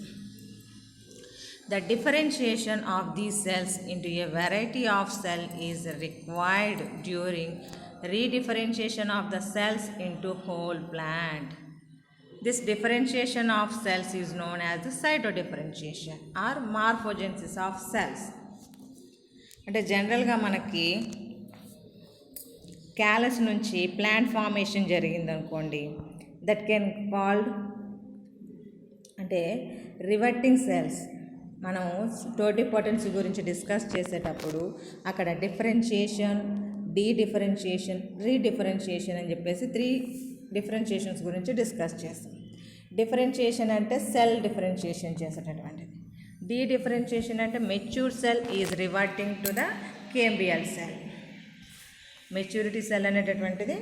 The differentiation of these cells into a variety of cell is required during redifferentiation of the cells into whole plant. This differentiation of cells is known as the cytodifferentiation or morphogenesis of cells. అంటే జనరల్గా మనకి callus నుంచి plant formation జరిగిందనుకోండి, that can called అంటే reverting cells. మనం totipotency గురించి discuss చేసేటప్పుడు అక్కడ డిఫరెన్షియేషన్, డీడిఫరెన్షియేషన్, రీడిఫరెన్షియేషన్ అని చెప్పేసి 3 డిఫరెన్షియేషన్స్ గురించి డిస్కస్ చేస్తాం. డిఫరెన్షియేషన్ అంటే సెల్ డిఫరెన్షియేషన్ చేసేటటువంటిది. డీడిఫరెన్షియేషన్ అంటే mature cell is reverting to the cambial cell. Maturity cell అనేటటువంటిది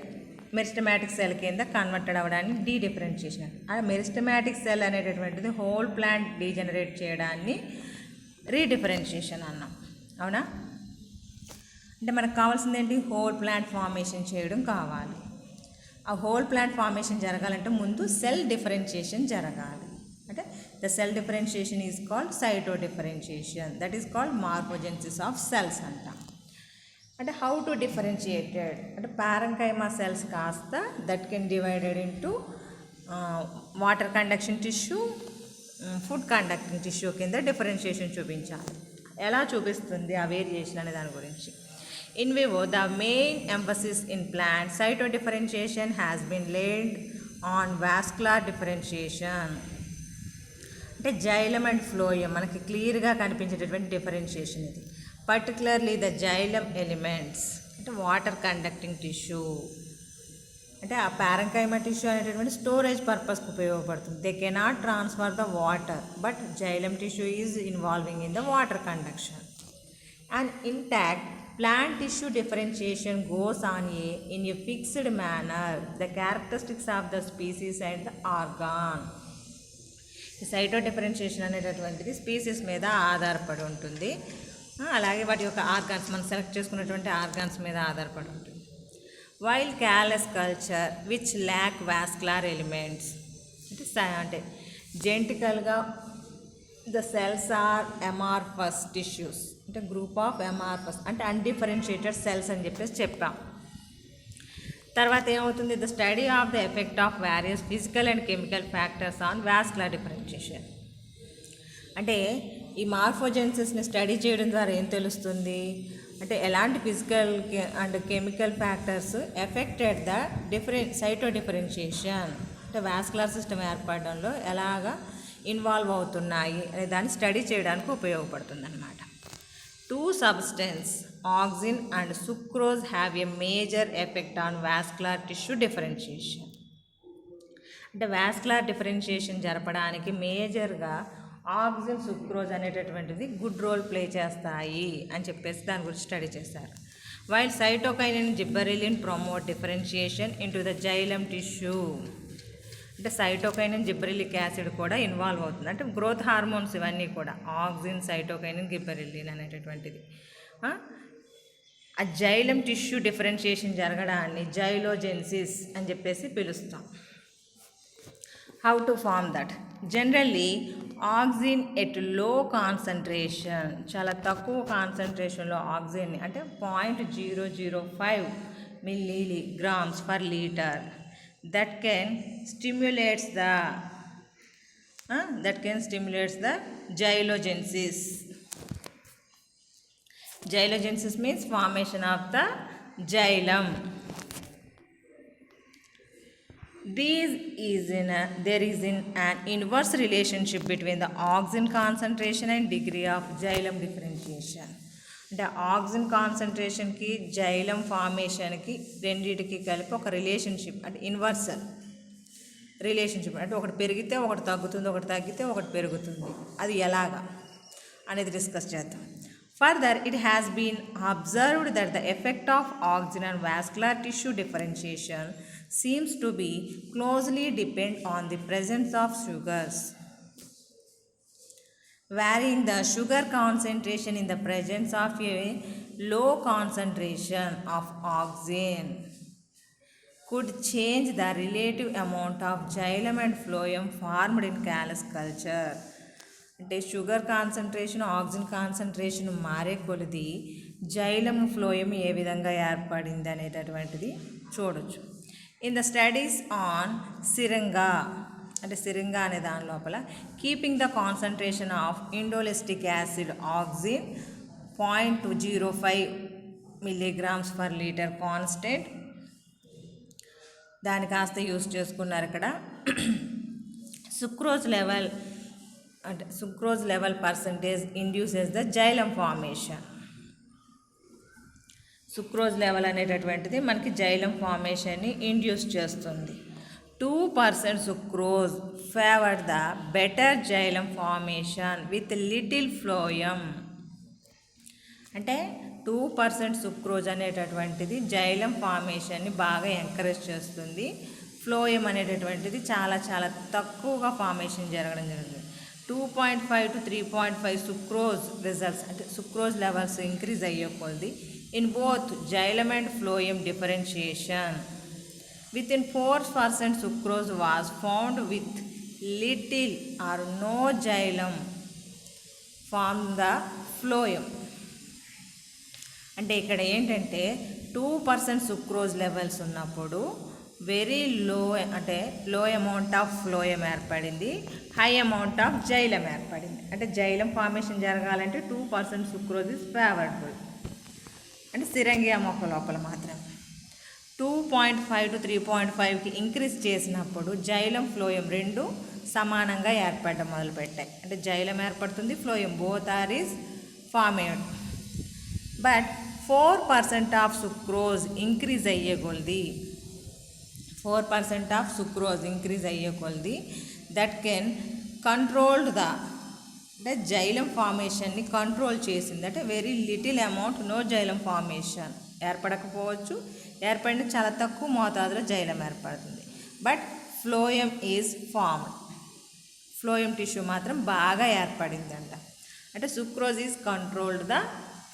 మెరిస్టమాటిక్ సెల్ కింద కన్వర్టెడ్ అవ్వడాన్ని డీడిఫరెన్షియేషన్. ఆ మెరిస్టమాటిక్ సెల్ అనేటటువంటిది హోల్ ప్లాంట్ డీజనరేట్ చేయడాన్ని రీడిఫరెన్షియేషన్ అన్నాం. అవునా? అంటే మనకు కావాల్సింది ఏంటి? హోల్ ప్లాంట్ ఫార్మేషన్ చేయడం కావాలి. ఆ హోల్ ప్లాంట్ ఫార్మేషన్ జరగాలంటే ముందు సెల్ డిఫరెన్షియేషన్ జరగాలి. అంటే the cell differentiation is called cytodifferentiation. That is called morphogenesis of cells అంటాం. అంటే హౌ టు డిఫరెన్షియేటెడ్ అంటే పారెంకైమా సెల్స్ కాస్త that can divided into water conduction tissue, food conducting tissue కింద differentiation చూపించాలి. ఎలా చూపిస్తుంది ఆ వేరియేషన్ అనే దాని గురించి. In vivo the main emphasis in plant cytodifferentiation has been laid on vascular differentiation. అంటే జైలం అండ్ ఫ్లోయం మనకి క్లియర్గా కనిపించేటటువంటి డిఫరెన్షియేషన్ ఇది. పర్టికులర్లీ ద జైలం ఎలిమెంట్స్ అంటే వాటర్ కండక్టింగ్ టిష్యూ. అంటే ఆ పారెంకైమా టిష్యూ అనేటటువంటి స్టోరేజ్ పర్పస్కి ఉపయోగపడుతుంది. They cannot transfer the water but xylem tissue is involving in the water conduction. And intact plant tissue differentiation goes on in a fixed manner the characteristics of the species and the organ. Saito differentiation అనేటటువంటిది species మీద ఆధారపడి ఉంటుంది. అలాగే వాటి యొక్క organs మనం select చేసుకున్నటువంటి organs మీద ఆధారపడి ఉంటుంది. While callus culture which lack vascular elements అంటే జెంటికల్గా the cells are amorphous tissues అంటే గ్రూప్ ఆఫ్ అమార్ఫస్ అంటే అన్డిఫరెన్షియేటెడ్ సెల్స్ అని చెప్పేసి చెప్పాం. తర్వాత ఏమవుతుంది? The study of the effect of various physical and chemical factors on vascular differentiation. అంటే ఈ మార్ఫోజెన్సిస్ని స్టడీ చేయడం ద్వారా ఏం తెలుస్తుంది అంటే ఎలాంటి physical and chemical factors affected the cyto differentiation అంటే వాస్కులర్ సిస్టమ్ ఏర్పడడంలో ఎలాగా ఇన్వాల్వ్ అవుతున్నాయి అనే దాన్ని స్టడీ చేయడానికి ఉపయోగపడుతుంది అన్నమాట. 2 substances, auxin and sucrose, have a major effect on vascular tissue differentiation. అంటే వాస్కులర్ డిఫరెన్షియేషన్ జరపడానికి మేజర్గా ఆక్సిన్, సుక్రోజ్ అనేటటువంటిది గుడ్ రోల్ ప్లే చేస్తాయి అని చెప్పేసి దాని గురించి స్టడీ చేశారు. While cytokinin, gibberellin promote differentiation into the xylem tissue. అంటే సైటోకైనిన్, జిబ్బరెలిక్ యాసిడ్ కూడా ఇన్వాల్వ్ అవుతుంది. అంటే గ్రోత్ హార్మోన్స్ ఇవన్నీ కూడా ఆక్సిన్, సైటోకైనిన్, గిబ్బరెలిన్ అనేటటువంటిది. ఆ జైలం టిష్యూ డిఫరెన్షియేషన్ జరగడాన్ని జైలోజెన్సిస్ అని చెప్పేసి పిలుస్తాం. How to form that? Generally auxin at low concentration చాలా తక్కువ కాన్సన్ట్రేషన్లో ఆక్సిన్ అంటే 0.005 milligrams per liter that can stimulates the that can stimulate the xylogenesis. Xylogenesis means formation of the xylem. There is an inverse relationship between the oxygen concentration and degree of xylem differentiation. అంటే oxygen కాన్సన్ట్రేషన్కి xylem ఫార్మేషన్కి రెండింటికి కలిపి ఒక relationship అంటే ఇన్వర్సల్ relationship అంటే ఒకటి పెరిగితే ఒకటి తగ్గుతుంది, ఒకటి తగ్గితే ఒకటి పెరుగుతుంది. అది ఎలాగా అనేది డిస్కస్ చేద్దాం. Further, it has been observed that the effect of oxygen on vascular tissue differentiation seems to be closely depend on the presence of sugars. Varying the sugar concentration in the presence of a low concentration of oxygen could change the relative amount of xylem and phloem formed in callus culture. అంటే sugar concentration auxin concentration మారే కొలది xylem phloem ఏ విధంగా ఏర్పడింది అనేటటువంటిది చూడొచ్చు. In the studies on Syringa అంటే Syringa అనే దాని లోపల keeping the concentration of indoleacetic acid auxin 0.05 milligrams per liter constant దాని కాస్త యూస్ చేసుకున్నారు. ఇక్కడ సుక్రోజ్ లెవెల్ అంటే sucrose level percentage induces the xylem formation. Sucrose level అనేటటువంటిది మనకి జైలం ఫార్మేషన్ని ఇండ్యూస్ చేస్తుంది. 2% sucrose favour the better xylem formation with little phloem. అంటే 2% సుక్రోజ్ అనేటటువంటిది జైలం ఫార్మేషన్ని బాగా ఎంకరేజ్ చేస్తుంది. ఫ్లోయం అనేటటువంటిది చాలా చాలా తక్కువగా ఫార్మేషన్ జరగడం జరుగుతుంది. 2.5 to 3.5 సుక్రోజ్ రిజల్ట్స్ అంటే సుక్రోజ్ లెవెల్స్ ఇంక్రీజ్ అయ్యే కొద్ది in both xylem and phloem differentiation. With in 4% sucrose was found with little or no xylem from the phloem. అంటే ఇక్కడ ఏంటంటే 2% సుక్రోజ్ లెవెల్స్ ఉన్నప్పుడు వెరీ లో అంటే లో అమౌంట్ ఆఫ్ ఫ్లోయం ఏర్పడింది, హై అమౌంట్ ఆఫ్ జైలం ఏర్పడింది. అంటే జైలం ఫార్మేషన్ జరగాలంటే 2% సుక్రోజ్ ఇస్ ఫేవరబుల్ అంటే సిరంగియా మొక్క లోపల మాత్రం. 2.5 to 3.5కి ఇంక్రీజ్ చేసినప్పుడు జైలం ఫ్లోయం రెండు సమానంగా ఏర్పడడం మొదలుపెట్టాయి. అంటే జైలం ఏర్పడుతుంది, phloem both are is formed. But 4% of sucrose increase అయ్యే కొలది 4% ఆఫ్ సుక్రోజ్ ఇంక్రీజ్ అయ్యే కొలది దట్ కెన్ కంట్రోల్డ్ ద అంటే జైలం ఫార్మేషన్ని కంట్రోల్ చేసింది. అంటే very little amount no xylem formation ఏర్పడకపోవచ్చు, ఏర్పడిన చాలా తక్కువ మోతాదులో జైలం ఏర్పడుతుంది. But phloem is formed, phloem tissue మాత్రం బాగా ఏర్పడిందంట. అంటే sucrose is controlled the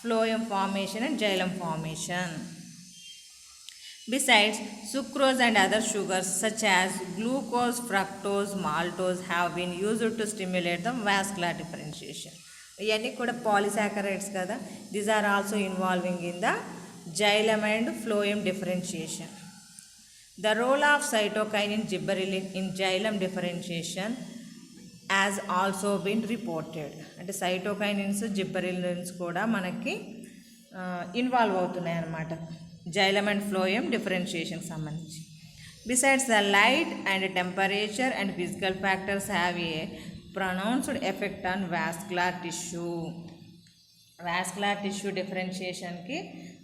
phloem formation and xylem formation. Besides, sucrose and other sugars such as glucose, fructose, maltose have been used to stimulate the vascular differentiation. ఇవన్నీ కూడా polysaccharides కదా. These are also involving in the xylem and phloem differentiation. The role of cytokinin gibberellin in xylem differentiation has also been reported. అంటే cytokinins జిబ్బరెలిన్స్ కూడా మనకి involve అవుతున్నాయి అన్నమాట xylem and phloem డిఫరెన్షియేషన్కి సంబంధించి. Besides the light and temperature and physical factors have a pronounced effect on vascular tissue. Vascular tissue డిఫరెన్షియేషన్కి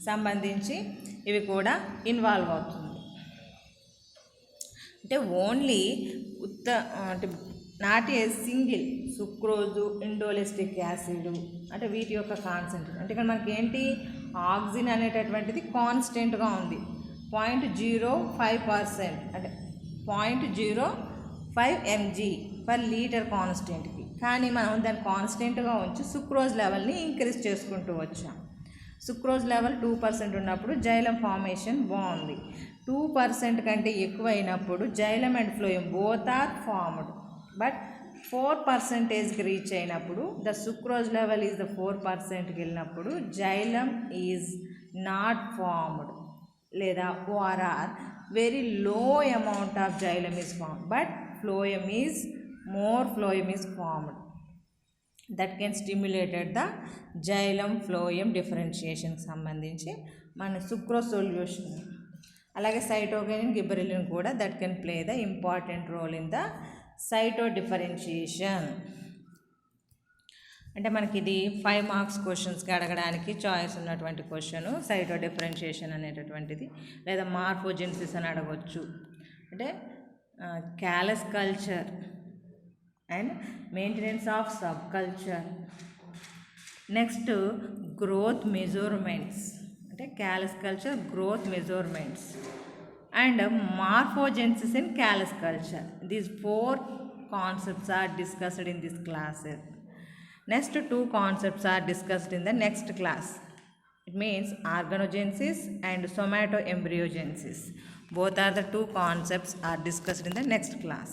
సంబంధించి ఇవి కూడా ఇన్వాల్వ్ అవుతుంది. అంటే ఓన్లీ అంటే not a single sucrose, indoleacetic acid అంటే వీటి యొక్క కాన్సంట్రేషన్. అంటే ఇక్కడ మనకి ఏంటి ఆక్సిజన్ అనేటటువంటిది కాన్స్టెంట్గా ఉంది 0.05% అంటే 0.05 mg పర్ లీటర్ కాన్స్టెంట్కి. కానీ మనం దాన్ని కాన్స్టెంట్గా ఉంచి సుక్రోజ్ లెవెల్ని ఇంక్రీజ్ చేసుకుంటూ వచ్చాం. సుక్రోజ్ లెవెల్ 2% ఉన్నప్పుడు జైలం ఫార్మేషన్ బాగుంది. 2% కంటే ఎక్కువ అయినప్పుడు xylem and phloem both are formed. But 4%కి రీచ్ అయినప్పుడు the sucrose level is the 4%కి వెళ్ళినప్పుడు జైలం ఈజ్ నాట్ ఫార్మ్డ్ లేదా or very low amount of xylem is formed but phloem is more phloem is formed that can stimulated the xylem phloem differentiation సంబంధించి మన sucrose solution అలాగే cytokinin gibberellin కూడా that can play the important role in the cyto differentiation. అంటే మనకి ఇది 5 marks క్వశ్చన్స్కి అడగడానికి choice ఉన్నటువంటి క్వశ్చన్ సైటో డిఫరెన్షియేషన్ అనేటటువంటిది, లేదా మార్ఫోజెన్సిస్ అని అడగవచ్చు. అంటే callus culture and maintenance of subculture. Next growth measurements, అంటే callus culture growth measurements and morphogenesis in callus culture. These 4 concepts are discussed in this class. Next 2 concepts are discussed in the next class. It means organogenesis and somatoembryogenesis. Both are the 2 concepts are discussed in the next class.